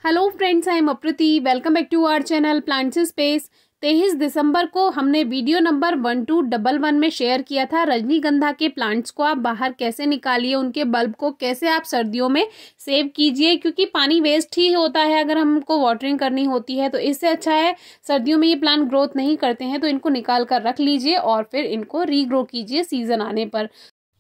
Hello friends, I am Aprati. Welcome back to our channel Plants Space. 23 दिसंबर को हमने video number 1211 में share किया था रजनीगंधा के प्लांट्स को आप बाहर कैसे निकालिए, उनके बल्ब को कैसे आप सर्दियों में सेव कीजिए, क्योंकि पानी वेस्ट ही होता है अगर हमको वाटरिंग करनी होती है। तो इससे अच्छा है सर्दियों में ये प्लांट ग्रोथ नहीं करते हैं तो इनको निकाल कर रख लीजिए और फिर इनको रीग्रो कीजिए सीजन आने पर।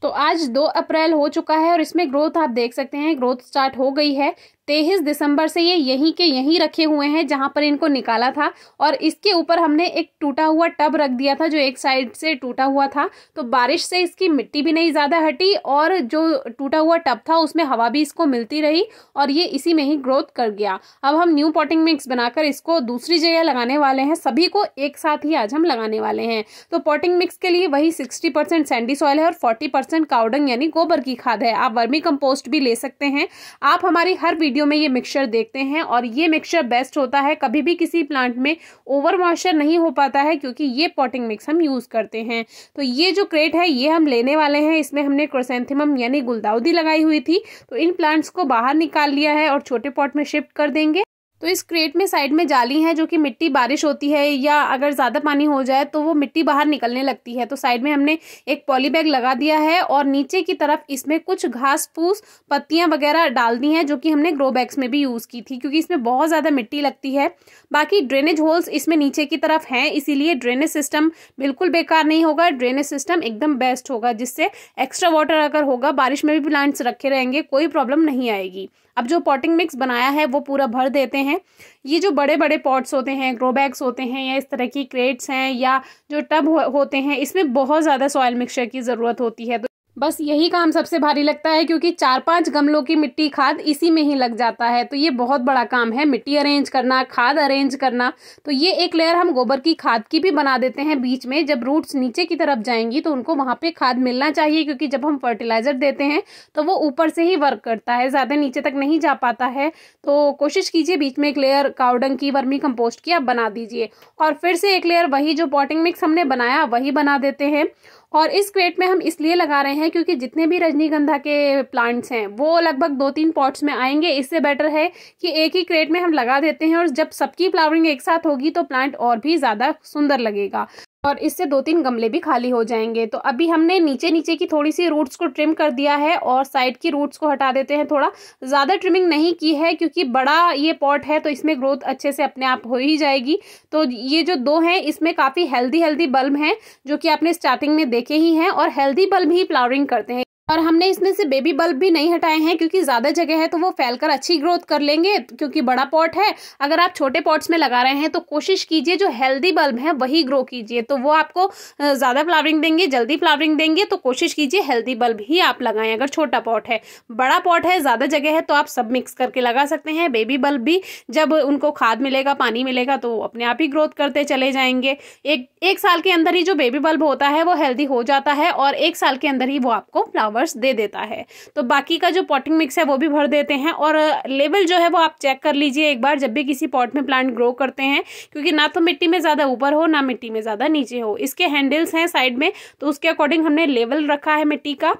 तो आज 2 अप्रैल हो चुका है और इसमें ग्रोथ आप देख सकते हैं, ग्रोथ स्टार्ट हो गई है। 23 दिसंबर से ये यहीं के यहीं रखे हुए हैं जहां पर इनको निकाला था और इसके ऊपर हमने एक टूटा हुआ टब रख दिया था जो एक साइड से टूटा हुआ था। तो बारिश से इसकी मिट्टी भी नहीं ज़्यादा हटी और जो टूटा हुआ टब था उसमें हवा भी इसको मिलती रही और ये इसी में ही ग्रोथ कर गया। अब हम न्यू पॉटिंग मिक्स बनाकर इसको दूसरी जगह लगाने वाले हैं, सभी को एक साथ ही आज हम लगाने वाले हैं। तो पॉटिंग मिक्स के लिए वही 60% सैंडी सॉइल है और 40% काउडंग यानी गोबर की खाद है। आप वर्मी कंपोस्ट भी ले सकते हैं। आप हमारी हर वीडियो में ये मिक्सचर देखते हैं और ये मिक्सचर बेस्ट होता है। कभी भी किसी प्लांट में ओवर मॉइस्चर नहीं हो पाता है क्योंकि ये पॉटिंग मिक्स हम यूज करते हैं। तो ये जो क्रेट है ये हम लेने वाले हैं। इसमें हमने क्रिसैंथेमम यानी गुलदाउदी लगाई हुई थी, तो इन प्लांट्स को बाहर निकाल लिया है और छोटे पॉट में शिफ्ट कर देंगे। तो इस क्रेट में साइड में जाली है जो कि मिट्टी बारिश होती है या अगर ज़्यादा पानी हो जाए तो वो मिट्टी बाहर निकलने लगती है। तो साइड में हमने एक पॉली बैग लगा दिया है और नीचे की तरफ इसमें कुछ घास फूस पत्तियां वगैरह डाल दी हैं जो कि हमने ग्रो बैग्स में भी यूज़ की थी क्योंकि इसमें बहुत ज़्यादा मिट्टी लगती है। बाकी ड्रेनेज होल्स इसमें नीचे की तरफ हैं, इसीलिए ड्रेनेज सिस्टम बिल्कुल बेकार नहीं होगा। ड्रेनेज सिस्टम एकदम बेस्ट होगा जिससे एक्स्ट्रा वाटर अगर होगा बारिश में भी प्लांट्स रखे रहेंगे कोई प्रॉब्लम नहीं आएगी। अब जो पॉटिंग मिक्स बनाया है वो पूरा भर देते हैं। ये जो बड़े बड़े पॉट्स होते हैं, ग्रो बैग्स होते हैं या इस तरह की क्रेट्स हैं या जो टब होते हैं, इसमें बहुत ज़्यादा सॉइल मिक्सचर की ज़रूरत होती है। तो बस यही काम सबसे भारी लगता है क्योंकि 4-5 गमलों की मिट्टी खाद इसी में ही लग जाता है। तो ये बहुत बड़ा काम है, मिट्टी अरेंज करना, खाद अरेंज करना। तो ये एक लेयर हम गोबर की खाद की भी बना देते हैं बीच में। जब रूट्स नीचे की तरफ जाएंगी तो उनको वहां पे खाद मिलना चाहिए क्योंकि जब हम फर्टिलाइजर देते हैं तो वो ऊपर से ही वर्क करता है, ज़्यादा नीचे तक नहीं जा पाता है। तो कोशिश कीजिए बीच में एक लेयर काउडंग की, वर्मी कंपोस्ट की आप बना दीजिए और फिर से एक लेयर वही जो पॉटिंग मिक्स हमने बनाया वही बना देते हैं। और इस क्रेट में हम इसलिए लगा रहे हैं क्योंकि जितने भी रजनीगंधा के प्लांट्स हैं वो लगभग 2-3 पॉट्स में आएंगे। इससे बेटर है कि एक ही क्रेट में हम लगा देते हैं और जब सबकी फ्लावरिंग एक साथ होगी तो प्लांट और भी ज़्यादा सुंदर लगेगा और इससे 2-3 गमले भी खाली हो जाएंगे। तो अभी हमने नीचे की थोड़ी सी रूट्स को ट्रिम कर दिया है और साइड की रूट्स को हटा देते हैं। थोड़ा ज़्यादा ट्रिमिंग नहीं की है क्योंकि बड़ा ये पॉट है तो इसमें ग्रोथ अच्छे से अपने आप हो ही जाएगी। तो ये जो 2 हैं इसमें काफ़ी हेल्दी बल्ब हैं जो कि आपने स्टार्टिंग में देखे ही हैं और हेल्दी बल्ब ही फ्लावरिंग करते हैं। और हमने इसमें से बेबी बल्ब भी नहीं हटाए हैं क्योंकि ज़्यादा जगह है तो वो फैलकर अच्छी ग्रोथ कर लेंगे क्योंकि बड़ा पॉट है। अगर आप छोटे पॉट्स में लगा रहे हैं तो कोशिश कीजिए जो हेल्दी बल्ब है वही ग्रो कीजिए, तो वो आपको ज़्यादा फ्लावरिंग देंगे, जल्दी फ्लावरिंग देंगे। तो कोशिश कीजिए हेल्दी बल्ब ही आप लगाएं अगर छोटा पॉट है। बड़ा पॉट है, ज़्यादा जगह है तो आप सब मिक्स करके लगा सकते हैं। बेबी बल्ब भी जब उनको खाद मिलेगा, पानी मिलेगा तो अपने आप ही ग्रोथ करते चले जाएंगे। एक साल के अंदर ही जो बेबी बल्ब होता है वो हेल्दी हो जाता है और 1 साल के अंदर ही वो आपको दे देता है। तो बाकी का जो पॉटिंग मिक्स है वो भी भर देते हैं और लेवल जो है वो आप चेक कर लीजिए एक बार जब भी किसी पॉट में प्लांट ग्रो करते हैं, क्योंकि ना तो मिट्टी में ज़्यादा ऊपर हो ना मिट्टी में ज़्यादा नीचे हो। इसके हैंडल्स हैं साइड में तो उसके अकॉर्डिंग हमने लेवल रखा है मिट्टी का।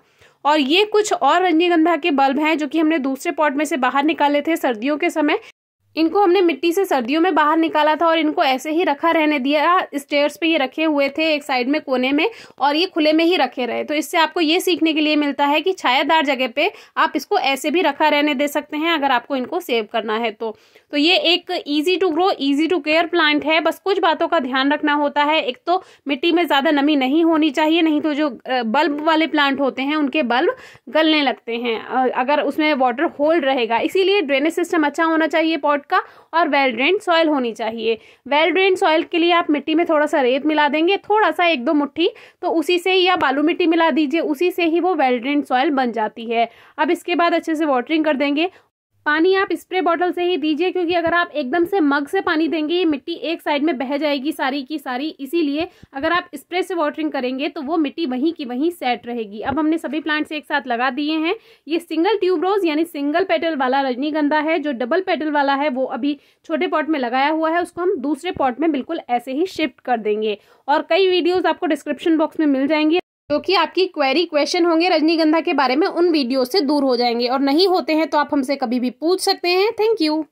और ये कुछ और रजनीगंधा के बल्ब हैं जो कि हमने दूसरे पॉट में से बाहर निकाले थे सर्दियों के समय। इनको हमने मिट्टी से सर्दियों में बाहर निकाला था और इनको ऐसे ही रखा रहने दिया। स्टेयर्स पे ये रखे हुए थे एक साइड में कोने में और ये खुले में ही रखे रहे। तो इससे आपको ये सीखने के लिए मिलता है कि छायादार जगह पे आप इसको ऐसे भी रखा रहने दे सकते हैं अगर आपको इनको सेव करना है तो ये एक easy to grow, easy to care plant है। बस कुछ बातों का ध्यान रखना होता है। एक तो मिट्टी में ज़्यादा नमी नहीं होनी चाहिए, नहीं तो जो बल्ब वाले प्लांट होते हैं उनके बल्ब गलने लगते हैं अगर उसमें वाटर होल्ड रहेगा। इसीलिए ड्रेनेज सिस्टम अच्छा होना चाहिए पॉट का और वेल ड्रेन्ड सॉइल होनी चाहिए। वेल ड्रेन्ड सॉइल के लिए आप मिट्टी में थोड़ा सा रेत मिला देंगे, थोड़ा सा 1-2 मुट्ठी, तो उसी से ही या बालू मिट्टी मिला दीजिए, उसी से ही वो वेल ड्रेन्ड सॉइल बन जाती है। अब इसके बाद अच्छे से वाटरिंग कर देंगे। पानी आप स्प्रे बॉटल से ही दीजिए क्योंकि अगर आप एकदम से मग से पानी देंगे ये मिट्टी एक साइड में बह जाएगी सारी की सारी। इसीलिए अगर आप स्प्रे से वाटरिंग करेंगे तो वो मिट्टी वहीं की वहीं सेट रहेगी। अब हमने सभी प्लांट्स एक साथ लगा दिए हैं। ये सिंगल ट्यूबरोज यानी सिंगल पेटल वाला रजनीगंधा है। जो डबल पेटल वाला है वो अभी छोटे पॉट में लगाया हुआ है, उसको हम दूसरे पॉट में बिल्कुल ऐसे ही शिफ्ट कर देंगे। और कई वीडियोज़ आपको डिस्क्रिप्शन बॉक्स में मिल जाएंगी जो कि आपकी क्वेश्चन होंगे रजनीगंधा के बारे में, उन वीडियो से दूर हो जाएंगे और नहीं होते हैं तो आप हमसे कभी भी पूछ सकते हैं। Thank you.